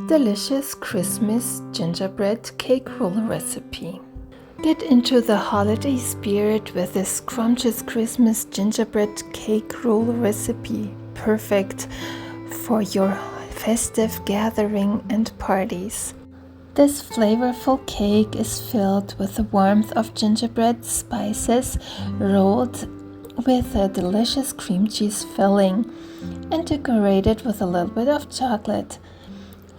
delicious Christmas gingerbread cake roll recipe. Get into the holiday spirit with this scrumptious Christmas gingerbread cake roll recipe, perfect for your festive gathering and parties. This flavorful cake is filled with the warmth of gingerbread spices rolled with a delicious cream cheese filling and decorated with a little bit of chocolate.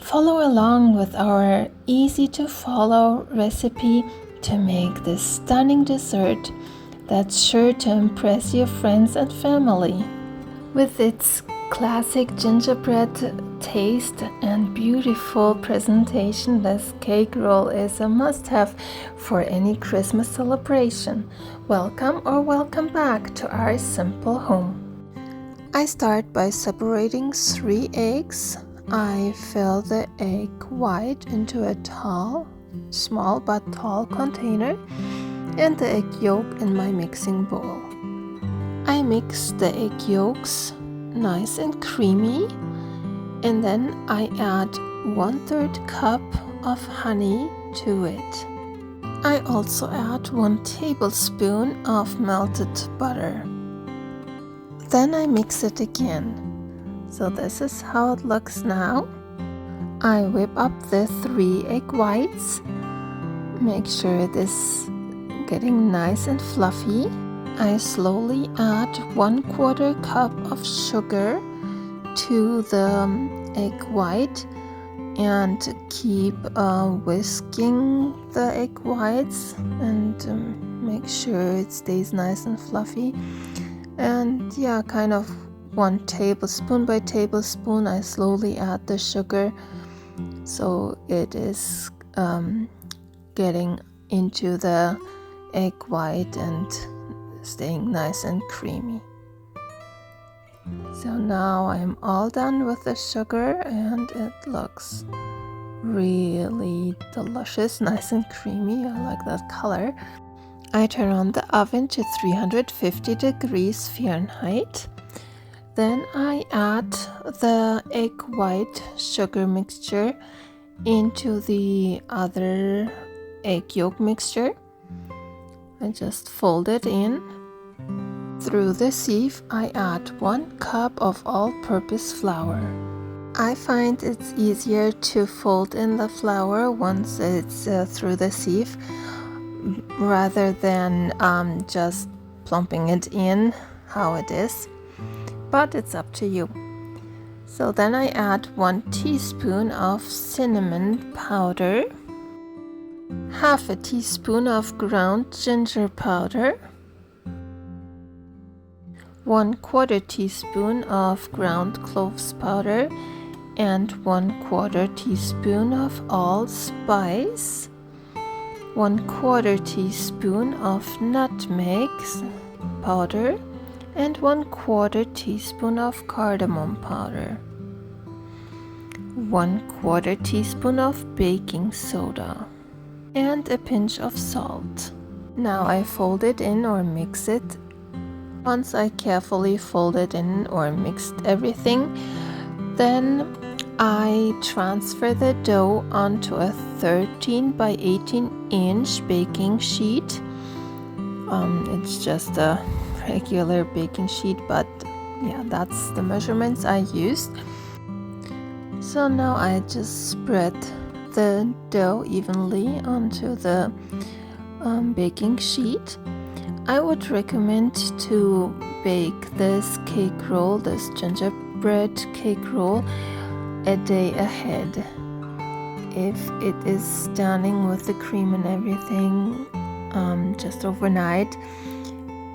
Follow along with our easy-to-follow recipe to make this stunning dessert that's sure to impress your friends and family. With its classic gingerbread taste and beautiful presentation, this cake roll is a must-have for any Christmas celebration. Welcome or welcome back to our simple home. I start by separating 3 eggs. I fill the egg white into a small but tall container and the egg yolk in my mixing bowl. I mix the egg yolks nice and creamy, and then I add 1/3 cup of honey to it. I also add 1 tablespoon of melted butter. Then I mix it again. So this is how it looks now. I whip up the 3 egg whites. Make sure it is getting nice and fluffy. I slowly add 1/4 cup of sugar to the egg white and keep whisking the egg whites and make sure it stays nice and fluffy. And yeah, kind of 1 tablespoon by tablespoon, I slowly add the sugar so it is getting into the egg white and staying nice and creamy. So now I'm all done with the sugar and it looks really delicious, nice and creamy. I like that color. I turn on the oven to 350 degrees Fahrenheit. Then I add the egg white sugar mixture into the other egg yolk mixture. I just fold it in. Through the sieve, I add 1 cup of all-purpose flour. I find it's easier to fold in the flour once it's through the sieve rather than just plumping it in how it is. But it's up to you. So then I add 1 teaspoon of cinnamon powder, 1/2 teaspoon of ground ginger powder, 1/4 teaspoon of ground cloves powder, and 1/4 teaspoon of allspice, 1/4 teaspoon of nutmeg powder, and 1/4 teaspoon of cardamom powder, 1/4 teaspoon of baking soda, and a pinch of salt. Now I fold it in or mix it. Once I carefully folded in or mixed everything, then I transfer the dough onto a 13 by 18 inch baking sheet. It's just a regular baking sheet, but yeah, that's the measurements I used. So now I just spread the dough evenly onto the baking sheet. I would recommend to bake this cake roll, this gingerbread cake roll, a day ahead. If it is standing with the cream and everything just overnight,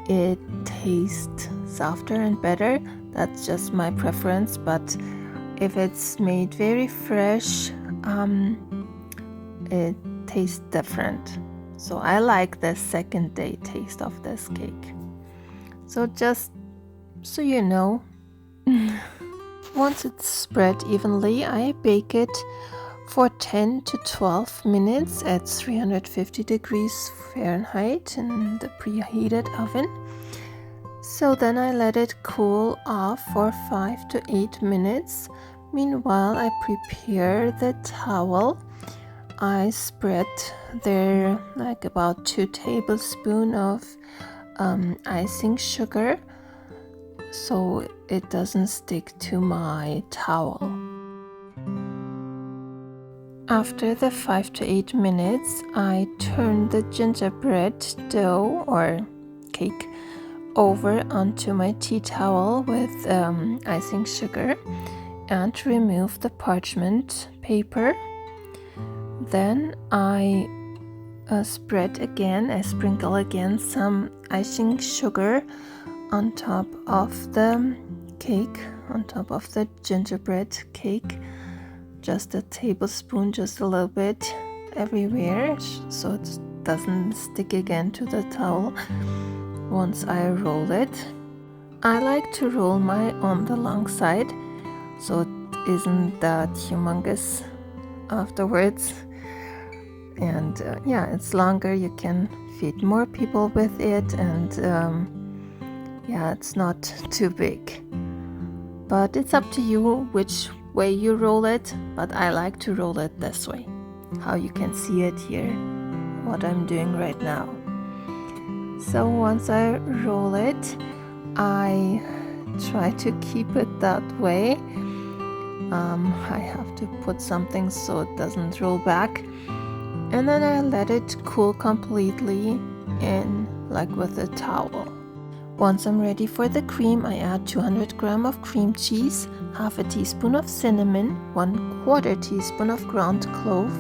it tastes softer and better. That's just my preference, but if it's made very fresh, it tastes different. So I like the second day taste of this cake. So just so you know, once it's spread evenly, I bake it for 10 to 12 minutes at 350 degrees Fahrenheit in the preheated oven. So then I let it cool off for 5 to 8 minutes, Meanwhile, I prepare the towel. I spread there like about 2 tablespoons of icing sugar so it doesn't stick to my towel. After the 5 to 8 minutes, I turn the gingerbread dough or cake over onto my tea towel with icing sugar and remove the parchment paper. Then I sprinkle again some icing sugar on top of the cake, on top of the gingerbread cake. Just a tablespoon, just a little bit everywhere so it doesn't stick again to the towel once I roll it. I like to roll mine on the long side so it isn't that humongous afterwards. And yeah, it's longer, you can feed more people with it, and yeah, it's not too big. But it's up to you which way you roll it, but I like to roll it this way, how you can see it here, what I'm doing right now. So once I roll it, I try to keep it that way. I have to put something so it doesn't roll back, and then I let it cool completely in, like with a towel. Once I'm ready for the cream, I add 200 grams of cream cheese, half a teaspoon of cinnamon, 1/4 teaspoon of ground clove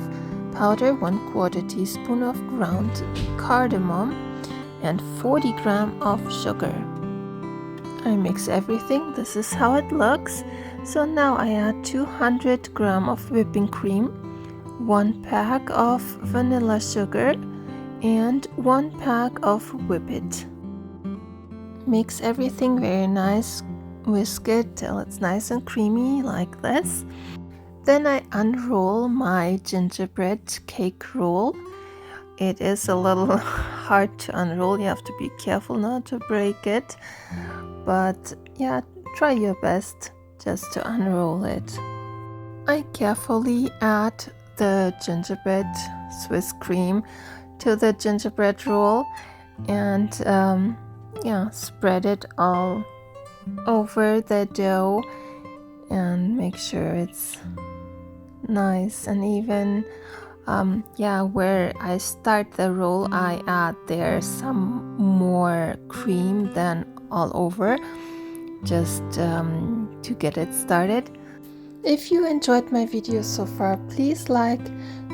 powder, 1/4 teaspoon of ground cardamom, and 40 grams of sugar. I mix everything. This is how it looks. So now I add 200 grams of whipping cream, 1 pack of vanilla sugar, and 1 pack of whippet. Mix everything very nice, whisk it till it's nice and creamy like this. Then I unroll my gingerbread cake roll. It is a little hard to unroll, you have to be careful not to break it, but yeah, try your best just to unroll it. I carefully add the gingerbread Swiss cream to the gingerbread roll and yeah, spread it all over the dough and make sure it's nice and even. Yeah, where I start the roll, I add there some more cream than all over, just to get it started. If you enjoyed my video so far, please like,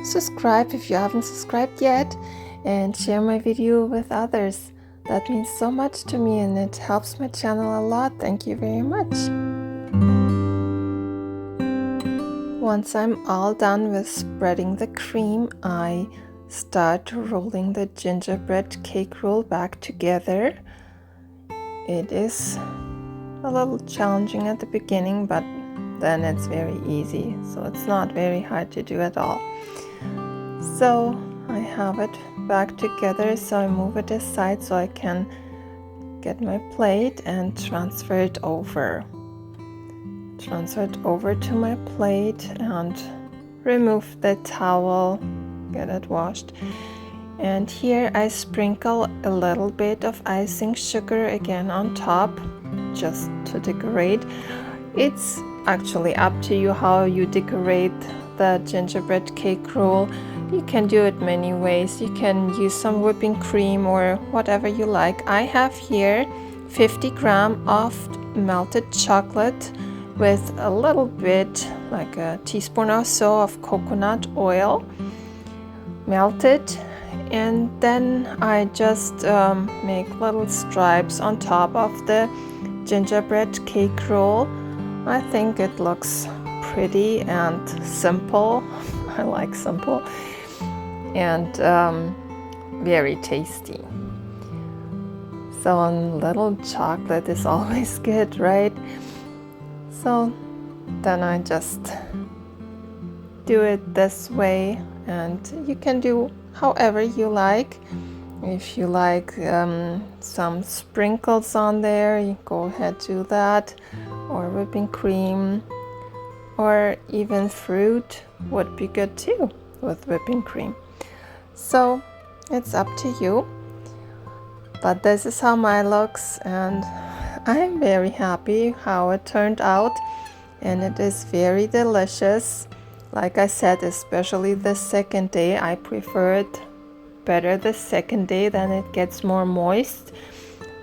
subscribe if you haven't subscribed yet, and share my video with others. That means so much to me and it helps my channel a lot. Thank you very much. Once I'm all done with spreading the cream, I start rolling the gingerbread cake roll back together. It is a little challenging at the beginning, but then it's very easy, so it's not very hard to do at all. So I have it back together, so I move it aside so I can get my plate and transfer it over to my plate and remove the towel, get it washed. And here I sprinkle a little bit of icing sugar again on top, just to decorate. It's actually up to you how you decorate the gingerbread cake roll. You can do it many ways. You can use some whipping cream or whatever you like. I have here 50 grams of melted chocolate with a little bit, like a teaspoon or so of coconut oil melted, and then I just make little stripes on top of the gingerbread cake roll. I think it looks pretty and simple. I like simple and very tasty. So a little chocolate is always good, right? So then I just do it this way, and you can do however you like. If you like some sprinkles on there, you go ahead do that, or whipping cream. or even fruit would be good too with whipping cream. So it's up to you. But this is how mine looks, and I'm very happy how it turned out, and it is very delicious. Like I said, especially the second day, I prefer it better the second day, then it gets more moist.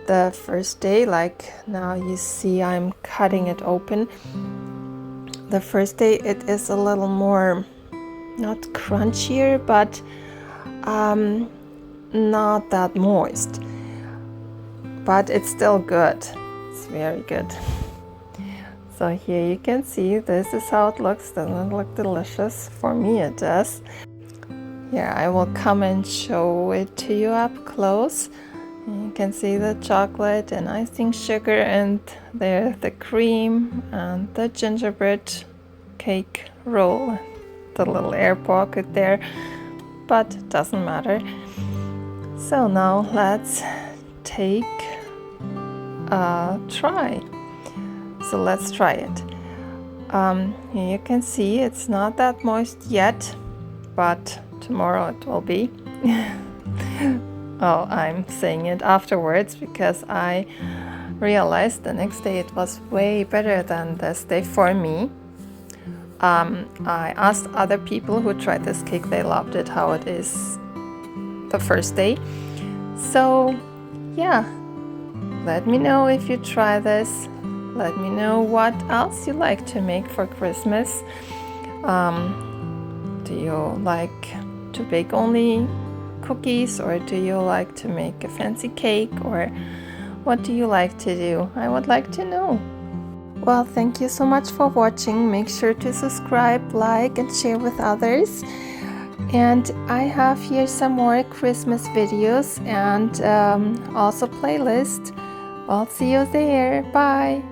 The first day, like now you see I'm cutting it open, the first day it is a little more, not crunchier, but not that moist. But it's still good. It's very good. So here you can see this is how it looks. Doesn't it look delicious? For me it does. Here I will come and show it to you up close. You can see the chocolate and icing sugar, and there the cream and the gingerbread cake roll. The little air pocket there, but it doesn't matter. So now let's take try. So let's try it. Here you can see it's not that moist yet, but tomorrow it will be. Oh, I'm saying it afterwards because I realized the next day it was way better than this day for me. I asked other people who tried this cake, they loved it how it is the first day. So yeah, let me know if you try this. Let me know what else you like to make for Christmas. Do you like to bake only cookies, or do you like to make a fancy cake, or what do you like to do? I would like to know. Well, thank you so much for watching. Make sure to subscribe, like, and share with others. And I have here some more Christmas videos and also playlist. I'll see you there. Bye.